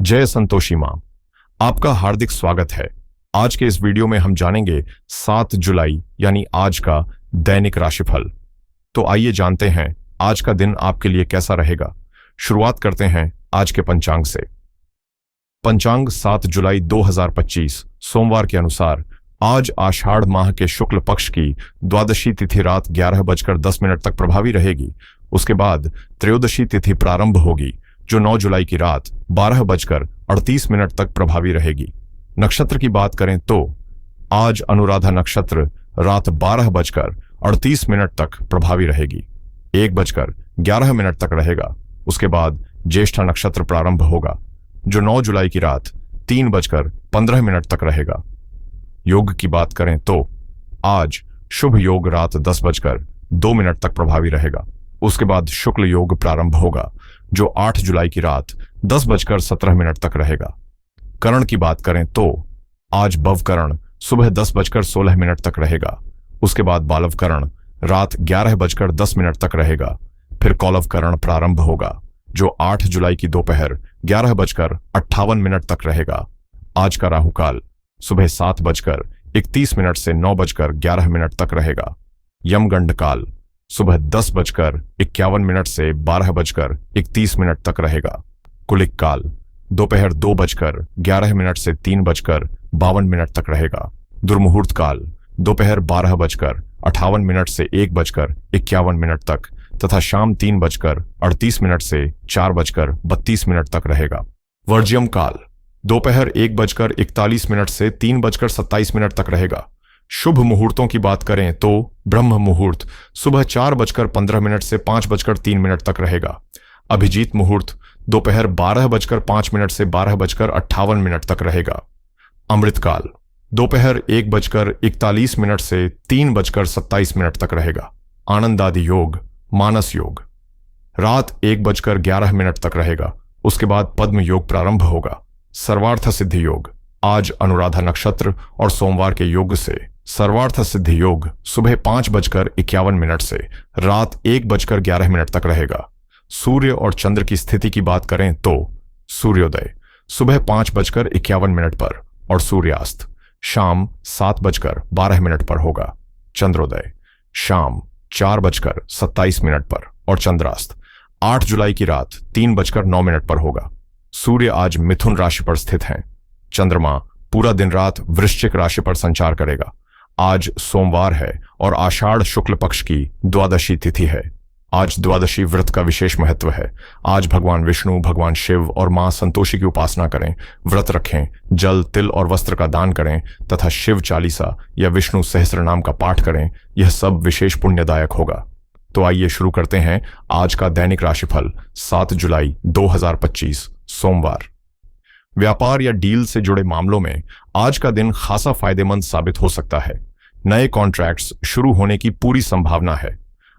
जय संतोषी मां, आपका हार्दिक स्वागत है। आज के इस वीडियो में हम जानेंगे 7 जुलाई यानी आज का दैनिक राशिफल। तो आइए जानते हैं आज का दिन आपके लिए कैसा रहेगा। शुरुआत करते हैं आज के पंचांग से। पंचांग 7 जुलाई 2025 सोमवार के अनुसार आज आषाढ़ माह के शुक्ल पक्ष की द्वादशी तिथि रात 11:10 तक प्रभावी रहेगी। उसके बाद त्रयोदशी तिथि प्रारंभ होगी जो 9 जुलाई की रात 12:38 तक प्रभावी रहेगी। नक्षत्र की बात करें तो आज अनुराधा नक्षत्र रात 12:38 तक प्रभावी रहेगी, 1:11 तक रहेगा। उसके बाद ज्येष्ठा नक्षत्र प्रारंभ होगा जो 9 जुलाई की रात 3:15 तक रहेगा। योग की बात करें तो आज शुभ योग रात 10:02 तक प्रभावी रहेगा। उसके बाद शुक्ल योग प्रारंभ होगा जो 8 जुलाई की रात 10:17 तक रहेगा। करण की बात करें तो आज भवकरण सुबह 10:16 तक रहेगा। उसके बाद बालवकरण रात 11:10 तक रहेगा। फिर कौलवकरण प्रारंभ होगा जो 8 जुलाई की दोपहर 11:58 तक रहेगा। आज का राहुकाल सुबह 7:31 से 9:11 तक रहेगा। यमगंड काल सुबह 10:51 से 12:31 तक रहेगा। कुलिक काल दोपहर 2:11 से 3:52 तक रहेगा। दुर्मुहूर्त काल दोपहर 12:58 से 1:51 तक तथा शाम 3:38 से 4:32 तक रहेगा। वर्ज्यम काल दोपहर 1:41 से 3:27 तक रहेगा। शुभ मुहूर्तों की बात करें तो ब्रह्म मुहूर्त सुबह 4:15 से 5:03 तक रहेगा। अभिजीत मुहूर्त दोपहर 12:05 से 12:58 तक रहेगा। अमृत काल दोपहर 1:41 से 3:27 तक रहेगा। आनंद आदि योग मानस योग रात 1:11 तक रहेगा। उसके बाद पद्म योग प्रारंभ होगा। सर्वार्थ सिद्धि योग आज अनुराधा नक्षत्र और सोमवार के योग से सर्वार्थ सिद्धि योग सुबह 5:51 से रात 1:11 तक रहेगा। सूर्य और चंद्र की स्थिति की बात करें तो सूर्योदय सुबह 5:51 पर और सूर्यास्त शाम 7:12 पर होगा। चंद्रोदय शाम 4:27 पर और चंद्रास्त 8 जुलाई की रात 3:09 पर होगा। सूर्य आज मिथुन राशि पर स्थित हैं। चंद्रमा पूरा दिन रात वृश्चिक राशि पर संचार करेगा। आज सोमवार है और आषाढ़ शुक्ल पक्ष की द्वादशी तिथि है। आज द्वादशी व्रत का विशेष महत्व है। आज भगवान विष्णु, भगवान शिव और मां संतोषी की उपासना करें, व्रत रखें, जल, तिल और वस्त्र का दान करें तथा शिव चालीसा या विष्णु सहस्त्र नाम का पाठ करें। यह सब विशेष पुण्यदायक होगा। तो आइए शुरू करते हैं आज का दैनिक राशिफल 7 जुलाई 2025 सोमवार। व्यापार या डील से जुड़े मामलों में आज का दिन खासा फायदेमंद साबित हो सकता है। नए कॉन्ट्रैक्ट्स शुरू होने की पूरी संभावना है।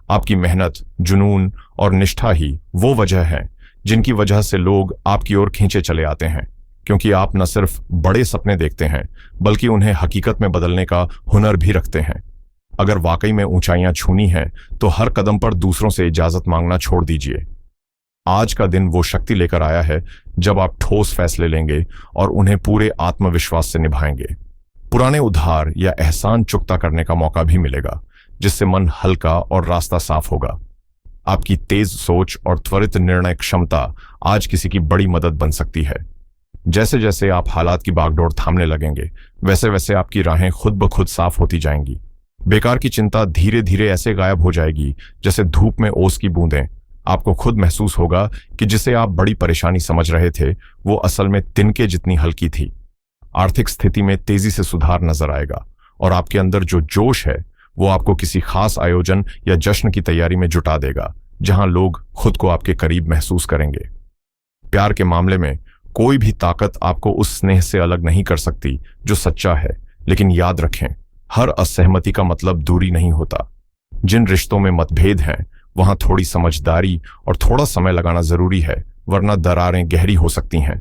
आपकी मेहनत, जुनून और निष्ठा ही वो वजह है जिनकी वजह से लोग आपकी ओर खींचे चले आते हैं, क्योंकि आप न सिर्फ बड़े सपने देखते हैं बल्कि उन्हें हकीकत में बदलने का हुनर भी रखते हैं। अगर वाकई में ऊंचाइयां छूनी हैं तो हर कदम पर दूसरों से इजाजत मांगना छोड़ दीजिए। आज का दिन वो शक्ति लेकर आया है जब आप ठोस फैसले लेंगे और उन्हें पूरे आत्मविश्वास से निभाएंगे। पुराने उधार या एहसान चुकता करने का मौका भी मिलेगा, जिससे मन हल्का और रास्ता साफ होगा। आपकी तेज सोच और त्वरित निर्णय क्षमता आज किसी की बड़ी मदद बन सकती है। जैसे जैसे आप हालात की बागडोर थामने लगेंगे, वैसे वैसे आपकी राहें खुद ब खुद साफ होती जाएंगी। बेकार की चिंता धीरे धीरे ऐसे गायब हो जाएगी जैसे धूप में ओस की बूंदें। आपको खुद महसूस होगा कि जिसे आप बड़ी परेशानी समझ रहे थे वो असल में तिनके जितनी हल्की थी। आर्थिक स्थिति में तेजी से सुधार नजर आएगा और आपके अंदर जो जोश है वो आपको किसी खास आयोजन या जश्न की तैयारी में जुटा देगा, जहां लोग खुद को आपके करीब महसूस करेंगे। प्यार के मामले में कोई भी ताकत आपको उस स्नेह से अलग नहीं कर सकती जो सच्चा है, लेकिन याद रखें, हर असहमति का मतलब दूरी नहीं होता। जिन रिश्तों में मतभेद हैं वहां थोड़ी समझदारी और थोड़ा समय लगाना जरूरी है, वरना दरारें गहरी हो सकती हैं।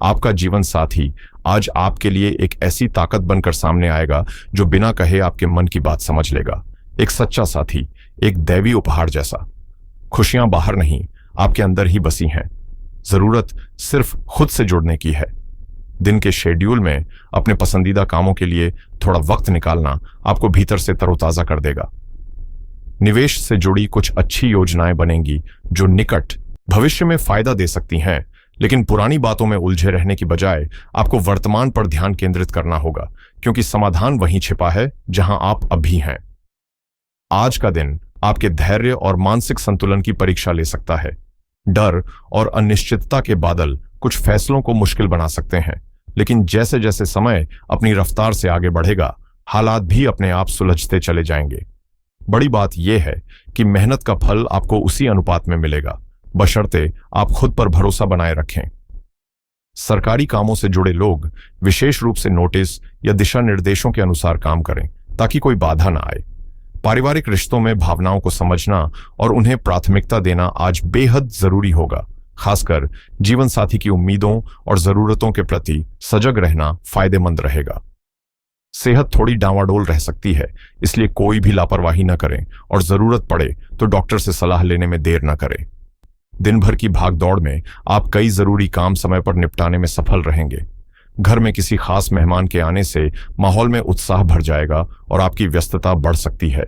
आपका जीवन साथी आज आपके लिए एक ऐसी ताकत बनकर सामने आएगा जो बिना कहे आपके मन की बात समझ लेगा। एक सच्चा साथी, एक दैवी उपहार जैसा। खुशियां बाहर नहीं, आपके अंदर ही बसी हैं। जरूरत सिर्फ खुद से जुड़ने की है। दिन के शेड्यूल में अपने पसंदीदा कामों के लिए थोड़ा वक्त निकालना आपको भीतर से तरोताजा कर देगा। निवेश से जुड़ी कुछ अच्छी योजनाएं बनेंगी जो निकट भविष्य में फायदा दे सकती हैं, लेकिन पुरानी बातों में उलझे रहने की बजाय आपको वर्तमान पर ध्यान केंद्रित करना होगा, क्योंकि समाधान वहीं छिपा है जहां आप अभी हैं। आज का दिन आपके धैर्य और मानसिक संतुलन की परीक्षा ले सकता है। डर और अनिश्चितता के बादल कुछ फैसलों को मुश्किल बना सकते हैं, लेकिन जैसे जैसे समय अपनी रफ्तार से आगे बढ़ेगा, हालात भी अपने आप सुलझते चले जाएंगे। बड़ी बात यह है कि मेहनत का फल आपको उसी अनुपात में मिलेगा, बशर्ते आप खुद पर भरोसा बनाए रखें। सरकारी कामों से जुड़े लोग विशेष रूप से नोटिस या दिशा निर्देशों के अनुसार काम करें ताकि कोई बाधा ना आए। पारिवारिक रिश्तों में भावनाओं को समझना और उन्हें प्राथमिकता देना आज बेहद जरूरी होगा। खासकर जीवन साथी की उम्मीदों और जरूरतों के प्रति सजग रहना फायदेमंद रहेगा। सेहत थोड़ी डांवाडोल रह सकती है, इसलिए कोई भी लापरवाही न करें और जरूरत पड़े तो डॉक्टर से सलाह लेने में देर न करें। दिन भर की भागदौड़ में आप कई जरूरी काम समय पर निपटाने में सफल रहेंगे। घर में किसी खास मेहमान के आने से माहौल में उत्साह भर जाएगा और आपकी व्यस्तता बढ़ सकती है।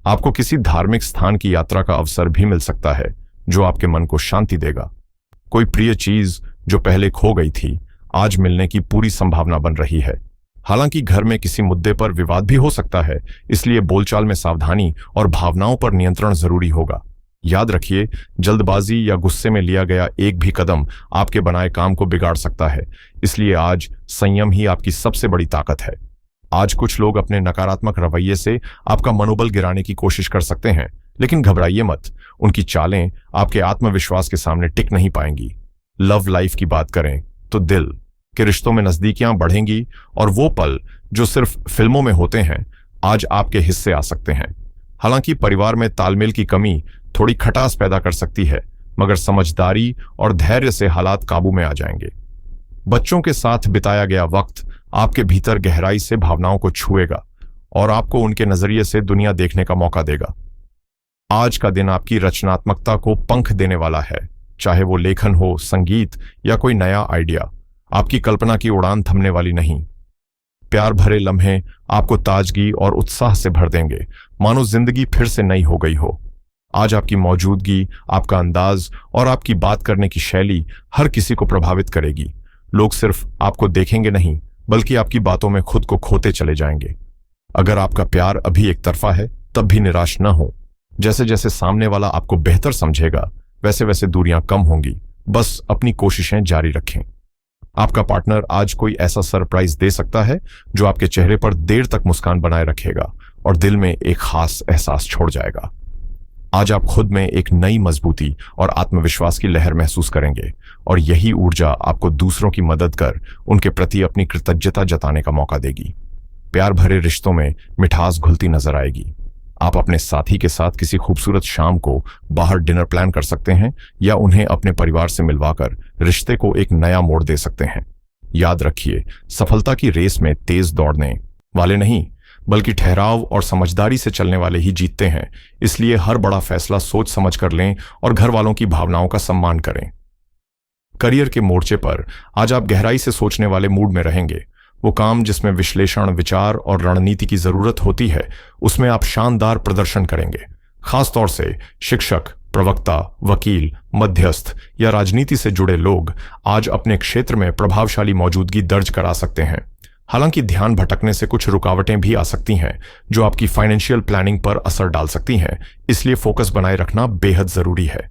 आपको किसी धार्मिक स्थान की यात्रा का अवसर भी मिल सकता है, जो आपके मन को शांति देगा। कोई प्रिय चीज जो पहले खो गई थी, आज मिलने की पूरी संभावना बन रही है। हालांकि घर में किसी मुद्दे पर विवाद भी हो सकता है, इसलिए बोलचाल में सावधानी और भावनाओं पर नियंत्रण जरूरी होगा। याद रखिए, जल्दबाजी या गुस्से में लिया गया एक भी कदम आपके बनाए काम को बिगाड़ सकता है, इसलिए आज संयम ही आपकी सबसे बड़ी ताकत है। आज कुछ लोग अपने नकारात्मक रवैये से आपका मनोबल गिराने की कोशिश कर सकते हैं, लेकिन घबराइए मत, उनकी चालें आपके आत्मविश्वास के सामने टिक नहीं पाएंगी। लव लाइफ की बात करें तो दिल के रिश्तों में नजदीकियां बढ़ेंगी और वो पल जो सिर्फ फिल्मों में होते हैं, आज आपके हिस्से आ सकते हैं। हालांकि परिवार में तालमेल की कमी थोड़ी खटास पैदा कर सकती है, मगर समझदारी और धैर्य से हालात काबू में आ जाएंगे। बच्चों के साथ बिताया गया वक्त आपके भीतर गहराई से भावनाओं को छुएगा और आपको उनके नजरिए से दुनिया देखने का मौका देगा। आज का दिन आपकी रचनात्मकता को पंख देने वाला है, चाहे वो लेखन हो, संगीत या कोई नया आइडिया। आपकी कल्पना की उड़ान थमने वाली नहीं। प्यार भरे लम्हे आपको ताजगी और उत्साह से भर देंगे, मानो जिंदगी फिर से नई हो गई हो। आज आपकी मौजूदगी, आपका अंदाज और आपकी बात करने की शैली हर किसी को प्रभावित करेगी। लोग सिर्फ आपको देखेंगे नहीं, बल्कि आपकी बातों में खुद को खोते चले जाएंगे। अगर आपका प्यार अभी एक तरफा है, तब भी निराश न हो। जैसे जैसे सामने वाला आपको बेहतर समझेगा, वैसे वैसे दूरियां कम होंगी। बस अपनी कोशिशें जारी रखें। आपका पार्टनर आज कोई ऐसा सरप्राइज दे सकता है जो आपके चेहरे पर देर तक मुस्कान बनाए रखेगा और दिल में एक खास एहसास छोड़ जाएगा। आज आप खुद में एक नई मजबूती और आत्मविश्वास की लहर महसूस करेंगे और यही ऊर्जा आपको दूसरों की मदद कर उनके प्रति अपनी कृतज्ञता जताने का मौका देगी। प्यार भरे रिश्तों में मिठास घुलती नजर आएगी। आप अपने साथी के साथ किसी खूबसूरत शाम को बाहर डिनर प्लान कर सकते हैं या उन्हें अपने परिवार से मिलवाकर रिश्ते को एक नया मोड़ दे सकते हैं। याद रखिए, सफलता की रेस में तेज दौड़ने वाले नहीं, बल्कि ठहराव और समझदारी से चलने वाले ही जीतते हैं। इसलिए हर बड़ा फैसला सोच समझ कर लें और घर वालों की भावनाओं का सम्मान करें। करियर के मोर्चे पर आज आप गहराई से सोचने वाले मूड में रहेंगे। वो काम जिसमें विश्लेषण, विचार और रणनीति की जरूरत होती है, उसमें आप शानदार प्रदर्शन करेंगे। खासतौर से शिक्षक, प्रवक्ता, वकील, मध्यस्थ या राजनीति से जुड़े लोग आज अपने क्षेत्र में प्रभावशाली मौजूदगी दर्ज करा सकते हैं। हालांकि ध्यान भटकने से कुछ रुकावटें भी आ सकती हैं, जो आपकी फाइनेंशियल प्लानिंग पर असर डाल सकती हैं। इसलिए फोकस बनाए रखना बेहद जरूरी है।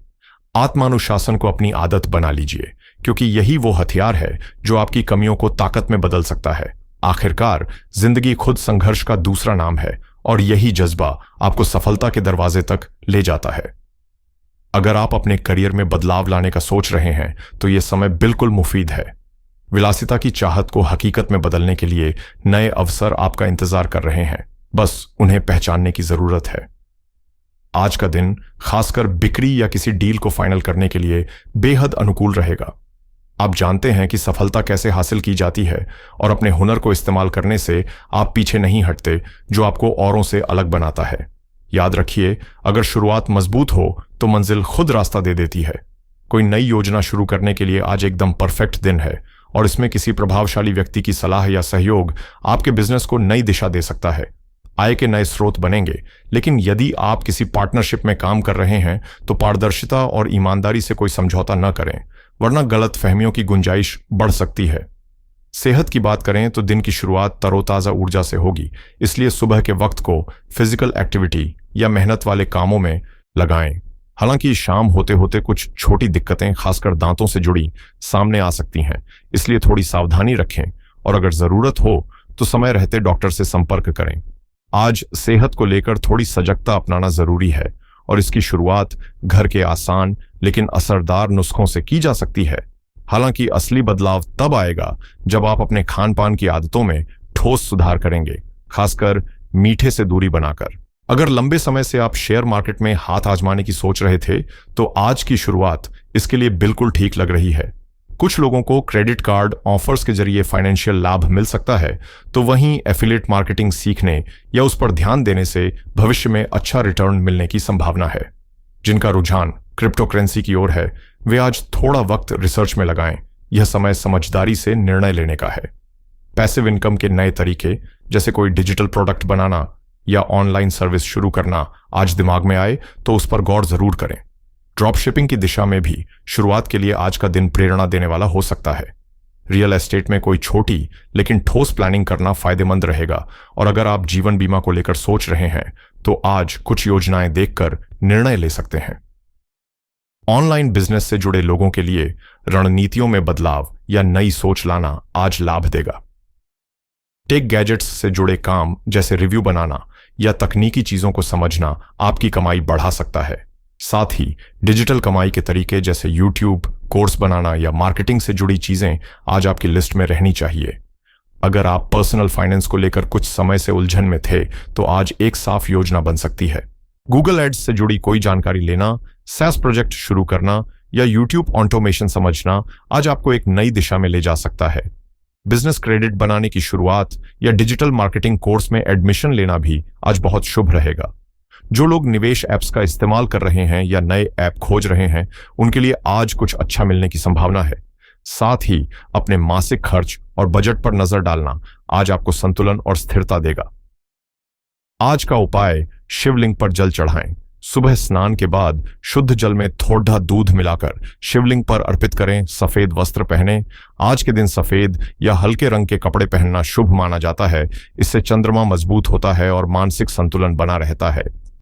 आत्मानुशासन को अपनी आदत बना लीजिए, क्योंकि यही वो हथियार है जो आपकी कमियों को ताकत में बदल सकता है। आखिरकार जिंदगी खुद संघर्ष का दूसरा नाम है और यही जज्बा आपको सफलता के दरवाजे तक ले जाता है। अगर आप अपने करियर में बदलाव लाने का सोच रहे हैं तो यह समय बिल्कुल मुफीद है। विलासिता की चाहत को हकीकत में बदलने के लिए नए अवसर आपका इंतजार कर रहे हैं, बस उन्हें पहचानने की जरूरत है। आज का दिन खासकर बिक्री या किसी डील को फाइनल करने के लिए बेहद अनुकूल रहेगा। आप जानते हैं कि सफलता कैसे हासिल की जाती है और अपने हुनर को इस्तेमाल करने से आप पीछे नहीं हटते, जो आपको औरों से अलग बनाता है। याद रखिए, अगर शुरुआत मजबूत हो तो मंजिल खुद रास्ता दे देती है। कोई नई योजना शुरू करने के लिए आज एकदम परफेक्ट दिन है और इसमें किसी प्रभावशाली व्यक्ति की सलाह या सहयोग आपके बिजनेस को नई दिशा दे सकता है। आय के नए स्रोत बनेंगे, लेकिन यदि आप किसी पार्टनरशिप में काम कर रहे हैं तो पारदर्शिता और ईमानदारी से कोई समझौता न करें, वरना गलत फहमियों की गुंजाइश बढ़ सकती है। सेहत की बात करें तो दिन की शुरुआत तरोताजा ऊर्जा से होगी, इसलिए सुबह के वक्त को फिजिकल एक्टिविटी या मेहनत वाले कामों में लगाएं। हालांकि शाम होते होते कुछ छोटी दिक्कतें, खासकर दांतों से जुड़ी, सामने आ सकती हैं, इसलिए थोड़ी सावधानी रखें और अगर जरूरत हो तो समय रहते डॉक्टर से संपर्क करें। आज सेहत को लेकर थोड़ी सजगता अपनाना जरूरी है और इसकी शुरुआत घर के आसान लेकिन असरदार नुस्खों से की जा सकती है। हालांकि असली बदलाव तब आएगा जब आप अपने खान पान की आदतों में ठोस सुधार करेंगे, खासकर मीठे से दूरी बनाकर। अगर लंबे समय से आप शेयर मार्केट में हाथ आजमाने की सोच रहे थे तो आज की शुरुआत इसके लिए बिल्कुल ठीक लग रही है। कुछ लोगों को क्रेडिट कार्ड ऑफर्स के जरिए फाइनेंशियल लाभ मिल सकता है, तो वहीं एफिलिएट मार्केटिंग सीखने या उस पर ध्यान देने से भविष्य में अच्छा रिटर्न मिलने की संभावना है। जिनका रुझान क्रिप्टो करेंसी की ओर है, वे आज थोड़ा वक्त रिसर्च में लगाएं। यह समय समझदारी से निर्णय लेने का है। पैसिव इनकम के नए तरीके, जैसे कोई डिजिटल प्रोडक्ट बनाना या ऑनलाइन सर्विस शुरू करना, आज दिमाग में आए तो उस पर गौर जरूर करें। ड्रॉप शिपिंग की दिशा में भी शुरुआत के लिए आज का दिन प्रेरणा देने वाला हो सकता है। रियल एस्टेट में कोई छोटी लेकिन ठोस प्लानिंग करना फायदेमंद रहेगा और अगर आप जीवन बीमा को लेकर सोच रहे हैं तो आज कुछ योजनाएं देखकर निर्णय ले सकते हैं। ऑनलाइन बिजनेस से जुड़े लोगों के लिए रणनीतियों में बदलाव या नई सोच लाना आज लाभ देगा। टेक गैजेट्स से जुड़े काम जैसे रिव्यू बनाना या तकनीकी चीजों को समझना आपकी कमाई बढ़ा सकता है। साथ ही डिजिटल कमाई के तरीके जैसे यूट्यूब, कोर्स बनाना या मार्केटिंग से जुड़ी चीजें आज आपकी लिस्ट में रहनी चाहिए। अगर आप पर्सनल फाइनेंस को लेकर कुछ समय से उलझन में थे तो आज एक साफ योजना बन सकती है। गूगल एड्स से जुड़ी कोई जानकारी लेना, SaaS प्रोजेक्ट शुरू करना या यूट्यूब ऑटोमेशन समझना आज आपको एक नई दिशा में ले जा सकता है। बिजनेस क्रेडिट बनाने की शुरुआत या डिजिटल मार्केटिंग कोर्स में एडमिशन लेना भी आज बहुत शुभ रहेगा। जो लोग निवेश ऐप्स का इस्तेमाल कर रहे हैं या नए ऐप खोज रहे हैं, उनके लिए आज कुछ अच्छा मिलने की संभावना है। साथ ही अपने मासिक खर्च और बजट पर नजर डालना आज आपको संतुलन और स्थिरता देगा। आज का उपाय, शिवलिंग पर जल चढ़ाएं। सुबह स्नान के बाद शुद्ध जल में थोड़ा दूध मिलाकर शिवलिंग पर अर्पित करें। सफेद वस्त्र पहने। आज के दिन सफेद या हल्के रंग के कपड़े पहनना शुभ माना जाता है। इससे चंद्रमा मजबूत होता है और मानसिक संतुलन बना रहता है।